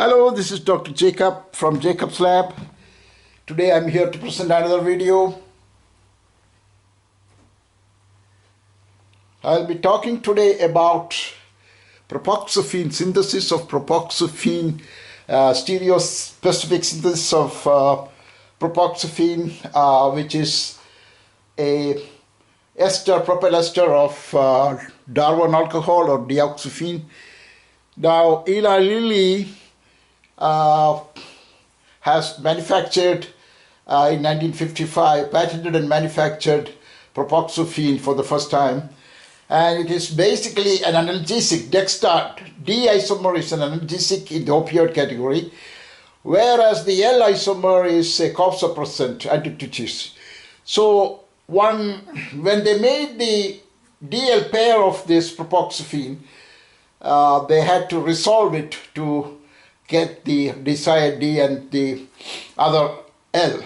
Hello, this is Dr. Jacob from Jacob's Lab. Today I'm here to present another video. I'll be talking today about propoxyphene, synthesis of propoxyphene, stereospecific synthesis of propoxyphene, which is a propyl ester of Darvon alcohol or dioxyphene. Now, Eli Lilly has manufactured in 1955, patented and manufactured propoxyphene for the first time, and it is basically an analgesic. Dexta D isomer is an analgesic in the opioid category, whereas the L isomer is a cough suppressant, antitussive. So when they made the DL pair of this propoxyphene, they had to resolve it to get the desired D and the other L.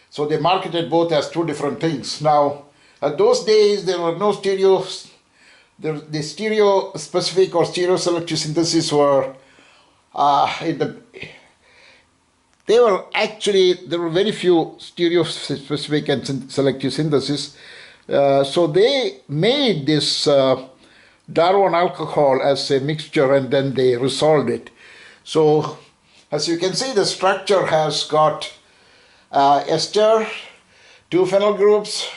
So they marketed both as two different things. Now, at those days, there were no the stereo-specific or stereo-selective synthesis were there were very few stereo-specific and selective synthesis. So they made this Darvon alcohol as a mixture and then they resolved it. So as you can see, the structure has got ester, two phenyl groups,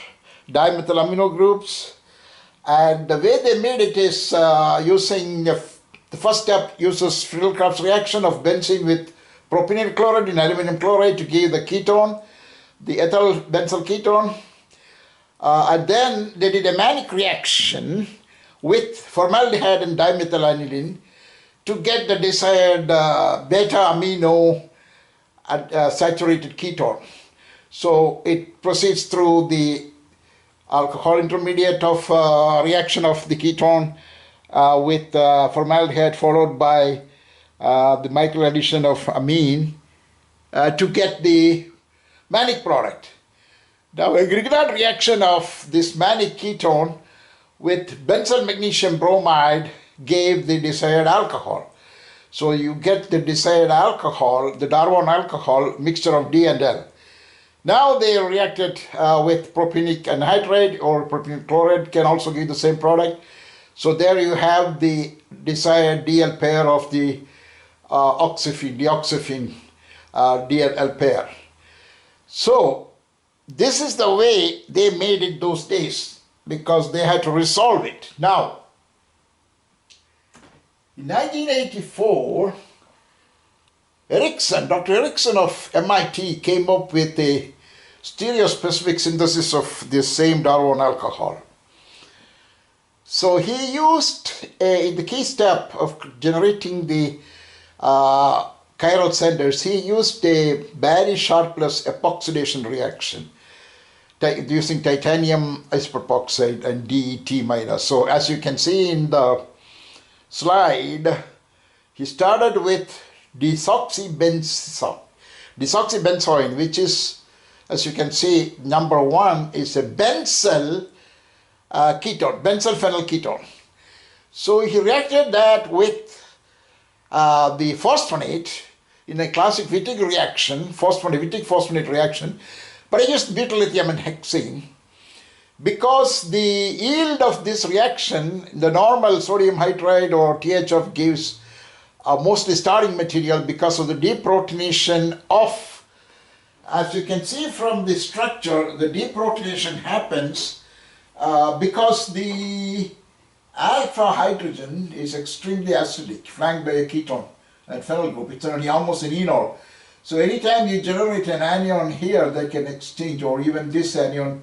dimethyl amino groups, and the way they made it is using the first step uses Friedel-Crafts reaction of benzene with propenyl chloride and aluminum chloride to give the ketone, the ethyl benzyl ketone, and then they did a manic reaction with formaldehyde and dimethylaniline to get the desired beta amino saturated ketone. So it proceeds through the alcohol intermediate of reaction of the ketone with formaldehyde followed by the micro addition of amine to get the manic product. Now a Grignard reaction of this manic ketone with benzyl magnesium bromide gave the desired alcohol. So you get the desired alcohol, the Darvon alcohol mixture of D and L. Now they reacted with propenic anhydride or propenyl chloride can also give the same product. So there you have the desired DL pair of the dioxyphene DL pair. So this is the way they made it those days because they had to resolve it. Now, in 1984, Dr. Erickson of MIT came up with a stereospecific synthesis of this same Darvon alcohol. So he used, in the key step of generating the chiral centers, he used a Barry-Sharpless epoxidation reaction using titanium isopropoxide and DET minus. So as you can see in the slide, he started with desoxybenzoin, which is, as you can see, number one is a benzyl ketone, benzyl phenyl ketone. So he reacted that with the phosphonate in a classic Wittig reaction, Wittig-phosphonate reaction, but I used butyllithium and hexane because the yield of this reaction, the normal sodium hydride or THF gives mostly starting material because of the deprotonation of, as you can see from the structure, the deprotonation happens because the alpha hydrogen is extremely acidic, flanked by a ketone and phenyl group. It's almost an enol. So anytime you generate an anion here that can exchange, or even this anion,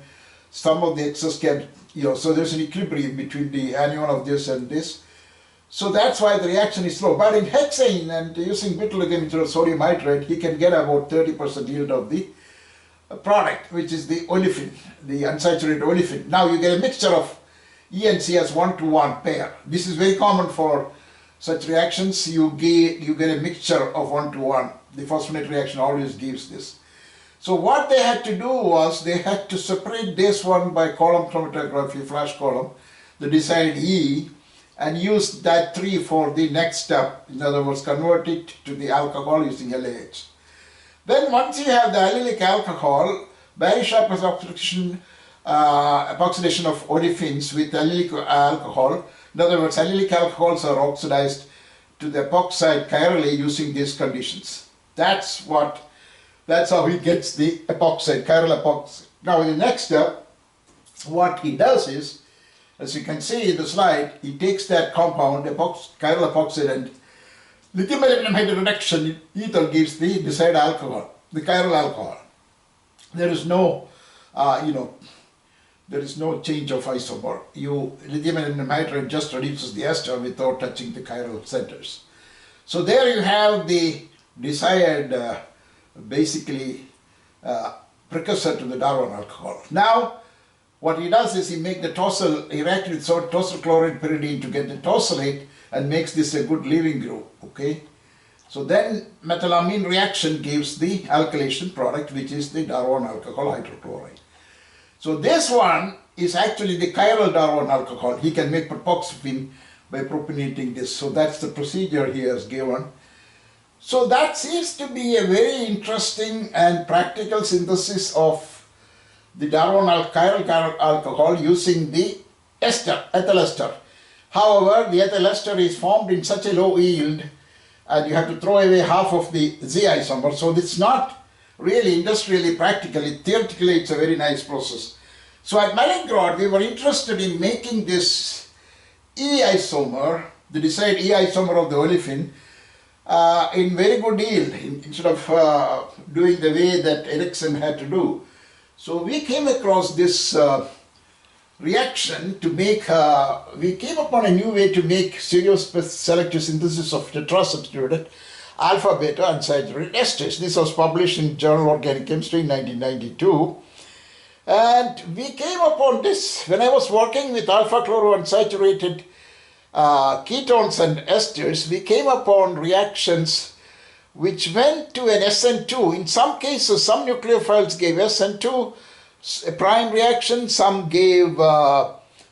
some of the excess can, so there's an equilibrium between the anion of this and this. So that's why the reaction is slow. But in hexane and using butyllithium instead of sodium hydride, he can get about 30% yield of the product, which is the olefin, the unsaturated olefin. Now you get a mixture of E and C as 1-to-1 pair. This is very common for such reactions. You get a mixture of 1-to-1. The phosphonate reaction always gives this. So what they had to do was they had to separate this one by column chromatography, flash column, the desired E, and use that 3 for the next step. In other words, convert it to the alcohol using LAH. Then once you have the allylic alcohol, Barry-Sharp oxidation, epoxidation of olefins with allylic alcohol. In other words, allylic alcohols are oxidized to the epoxide chirally using these conditions. That's how he gets the epoxide, chiral epoxide. Now in the next step, what he does is, as you can see in the slide, he takes that compound, chiral epoxide, and lithium aluminum hydroreduction ethyl gives the desired alcohol, the chiral alcohol. There is no, there is no change of isomer. Lithium aluminum hydride just reduces the ester without touching the chiral centers. So there you have the desired, precursor to the Darvon alcohol. Now, what he does is he makes the tosyl, he reacts with tosyl chloride pyridine to get the tosylate and makes this a good leaving group, okay? So then methylamine reaction gives the alkylation product, which is the Darvon alcohol hydrochloride. So this one is actually the chiral Darvon alcohol. He can make propoxyphene by propionating this. So that's the procedure he has given. So that seems to be a very interesting and practical synthesis of the Darvon chiral alcohol using the ester, ethyl ester. However, the ethyl ester is formed in such a low yield and you have to throw away half of the Z isomer. So it's not really industrially practical. Theoretically, it's a very nice process. So at Mallinckrodt, we were interested in making this E isomer, the desired E isomer of the olefin, in very good yield, instead of doing the way that Ericsson had to do. So we came across this reaction to make, we came upon a new way to make stereoselective synthesis of tetrasubstituted alpha beta unsaturated esters. This was published in Journal of Organic Chemistry in 1992. And we came upon this when I was working with alpha chloro unsaturated ketones and esters. We came upon reactions which went to an SN2. In some cases, some nucleophiles gave SN2 a prime reaction, some gave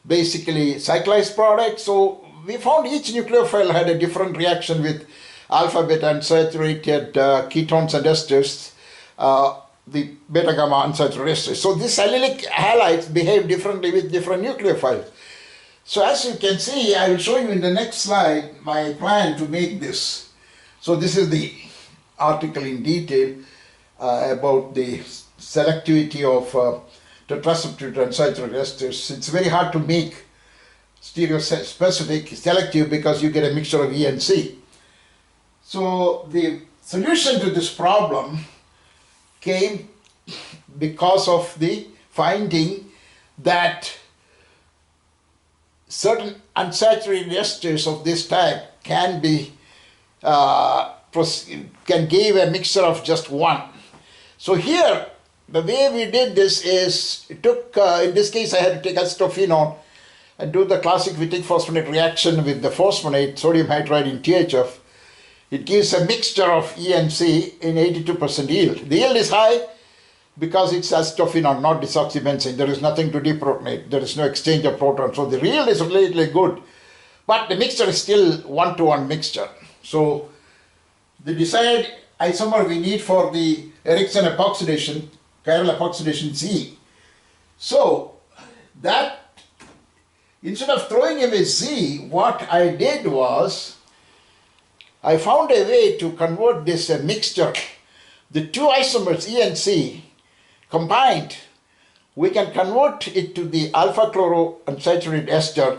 basically cyclized products. So we found each nucleophile had a different reaction with alpha beta unsaturated ketones and esters, the beta gamma unsaturated esters. So these allylic halides behave differently with different nucleophiles. So as you can see, I will show you in the next slide my plan to make this. So this is the article in detail about the selectivity of tetrasubstituted unsaturated esters. It's very hard to make stereospecific selective because you get a mixture of E and C. So the solution to this problem came because of the finding that certain unsaturated esters of this type can be can give a mixture of just one. So here, the way we did this is, it took, in this case I had to take acetophenone and do the classic Wittig phosphonate reaction with the phosphonate, sodium hydride in THF. It gives a mixture of E and C in 82% yield. The yield is high because it's acetophenone, not desoxybenzene. There is nothing to deprotonate. There is no exchange of protons. So the yield is relatively good. But the mixture is still one-to-one mixture. So the desired isomer we need for the Ericsson epoxidation, chiral epoxidation is E. So that, instead of throwing away Z, what I did was, I found a way to convert this mixture, the two isomers E and C combined, we can convert it to the alpha chloro unsaturated ester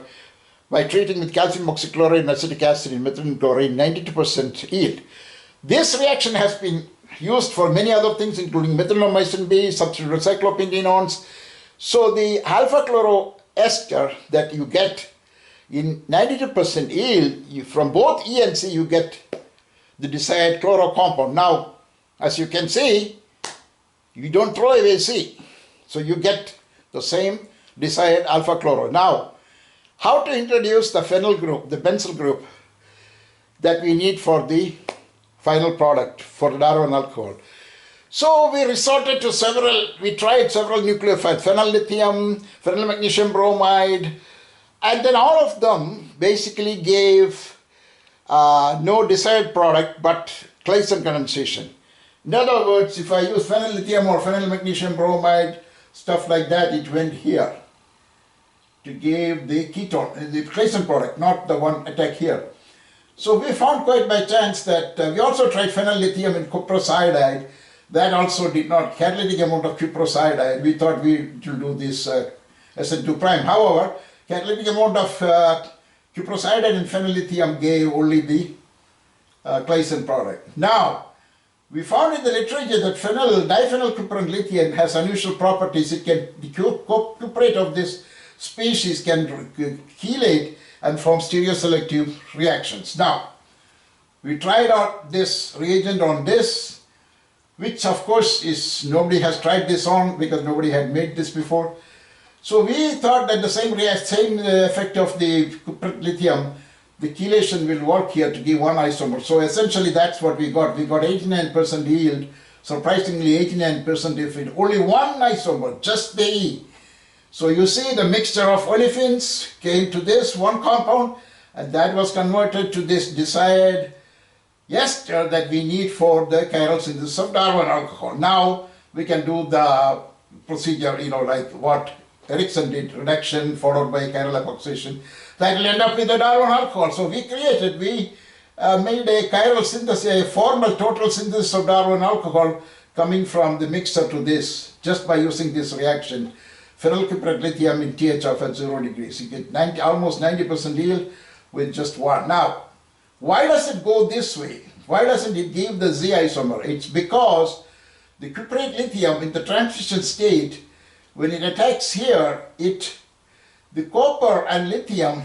by treating with calcium oxychloride and acetic acid in methylene chlorine, 92% yield. This reaction has been used for many other things, including methylamine B, substituted cyclopentenones. So the alpha chloro ester that you get in 92% yield, from both E and C, you get the desired chloro compound. Now, as you can see, you don't throw away C. So you get the same desired alpha chloro. Now, how to introduce the phenyl group, the benzyl group that we need for the final product, for the Darvon alcohol. So we resorted to we tried several nucleophiles, phenyl lithium, phenyl magnesium bromide, And then all of them basically gave no desired product but Claisen condensation. In other words, if I use phenyl lithium or phenyl magnesium bromide, stuff like that, it went here to give the ketone, the Claisen product, not the one attack here. So we found quite by chance that we also tried phenyl lithium in cuprosiodide. That also did not, catalytic amount of cuprosiodide. We thought we would do this SN2 prime. However, catalytic amount of cuprosiodide and phenyl lithium gave only the Claisen product. Now, we found in the literature that diphenyl cupran lithium has unusual properties. It can, the cuprate of this species can chelate and form stereoselective reactions. Now, we tried out this reagent on this, which of course is, nobody has tried this on because nobody had made this before. So we thought that the same effect of the cuprate lithium, the chelation will work here to give one isomer. So essentially that's what we got. We got 89% yield, surprisingly 89% if it only one isomer, just the E. So you see the mixture of olefins came to this one compound, and that was converted to this desired ester that we need for the chiral synthesis of Darvon alcohol. Now we can do the procedure, like what Erickson did, reduction followed by chiral epoxidation. That will end up with the Darvon alcohol. So we made a chiral synthesis, a formal total synthesis of Darvon alcohol coming from the mixture to this, just by using this reaction. Phenyl cuprate lithium in THF at 0 degrees. You get almost 90% yield with just one. Now, why does it go this way? Why doesn't it give the Z isomer? It's because the cuprate lithium in the transition state, when it attacks here, the copper and lithium,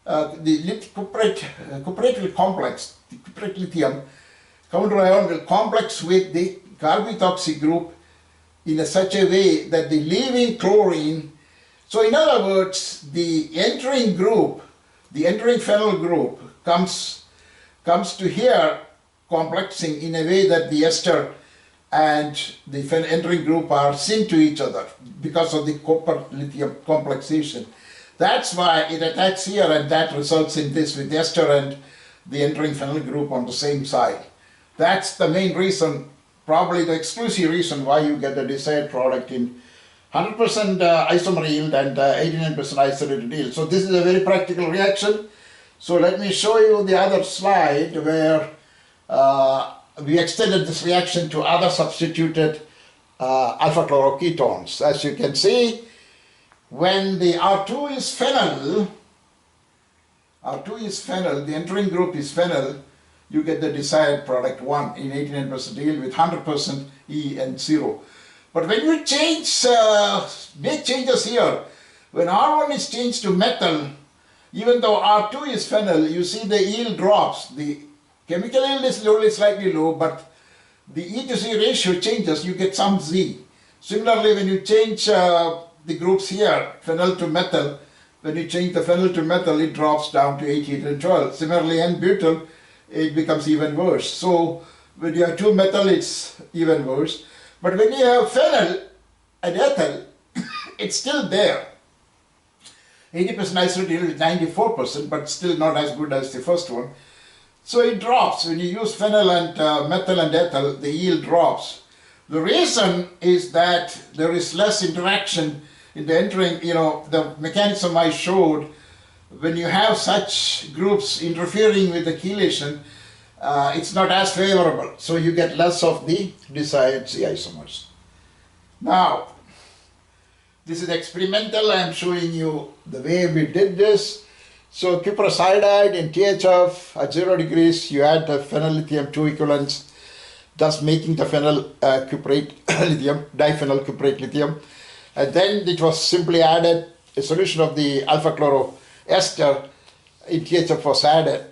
cuprate will complex, the cuprate lithium counter ion will complex with the carboethoxy group in such a way that the leaving chlorine, so in other words, the entering phenyl group comes to here complexing in a way that the ester and the entering group are synced to each other because of the copper lithium complexation. That's why it attacks here, and that results in this with ester and the entering phenyl group on the same side. That's the main reason, probably the exclusive reason why you get the desired product in 100% isomer yield and 89% isolated yield. So this is a very practical reaction. So let me show you the other slide where we extended this reaction to other substituted alpha chloroketones. As you can see, when the R2 is phenyl, the entering group is phenyl, you get the desired product 1 in 89% yield with 100% E and 0. But when you make changes here, when R1 is changed to methyl, even though R2 is phenyl, you see the yield drops. The chemical yield is only slightly low, but the E to Z ratio changes, you get some Z. Similarly, when you change the groups here, phenyl to methyl, when you change the phenyl to methyl, it drops down to 88 and 12. Similarly, N-butyl, it becomes even worse. So when you have 2-methyl, it's even worse. But when you have phenyl and ethyl, it's still there. 80% isolated yield is 94%, but still not as good as the first one. So it drops. When you use phenyl and methyl and ethyl, the yield drops. The reason is that there is less interaction in the entering, the mechanism I showed, when you have such groups interfering with the chelation, it's not as favorable. So you get less of the desired Z isomers. Now, this is experimental. I am showing you the way we did this. So cuprosiodide in THF at 0 degrees, you add the phenyl lithium 2 equivalents, thus making the phenyl cuprate lithium, diphenyl cuprate lithium. And then it was simply added, a solution of the alpha chloro ester in THF was added,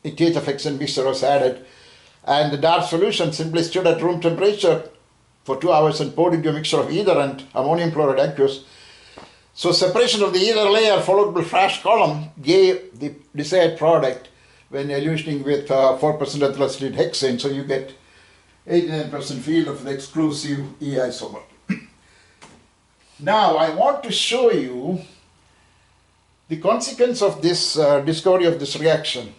in THFXN mixture was added, and the dark solution simply stood at room temperature for 2 hours and poured into a mixture of ether and ammonium chloride aqueous. So separation of the ether layer followed by flash column gave the desired product when eluting with 4% ethyl acetate hexane. So you get 89% field of the exclusive E isomer. Now I want to show you the consequence of this discovery of this reaction,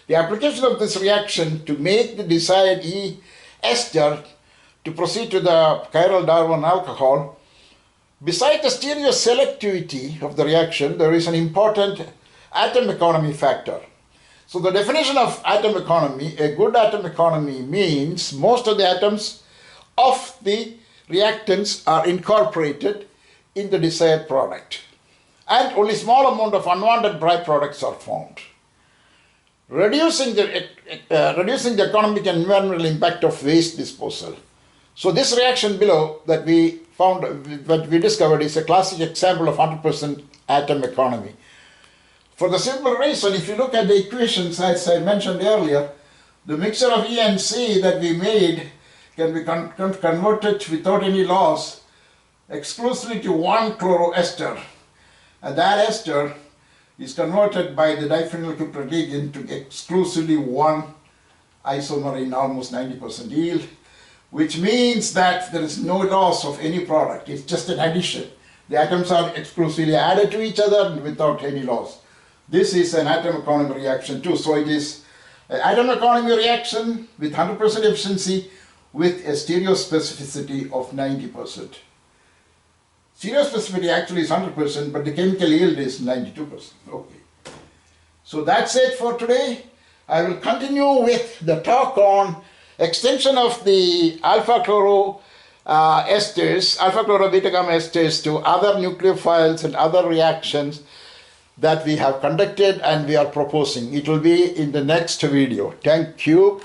the application of this reaction to make the desired E ester to proceed to the chiral Darvon alcohol, besides the stereoselectivity of the reaction, there is an important atom economy factor. So the definition of atom economy, a good atom economy means most of the atoms of the reactants are incorporated in the desired product, and only small amount of unwanted byproducts are formed. Reducing the economic and environmental impact of waste disposal. So this reaction below that we discovered is a classic example of 100% atom economy. For the simple reason, if you look at the equations, as I mentioned earlier, the mixture of E and C that we made can be converted without any loss exclusively to one chloroester. And that ester is converted by the diphenylcyprotadiene to exclusively one isomer in almost 90% yield, which means that there is no loss of any product. It's just an addition. The atoms are exclusively added to each other without any loss. This is an atom economy reaction too. So it is an atom economy reaction with 100% efficiency with a stereospecificity of 90%. Stereospecificity actually is 100%, but the chemical yield is 92%. Okay. So that's it for today. I will continue with the talk on extension of the alpha chloro esters, alpha chloro beta gamma esters to other nucleophiles and other reactions that we have conducted and we are proposing. It will be in the next video. Thank you.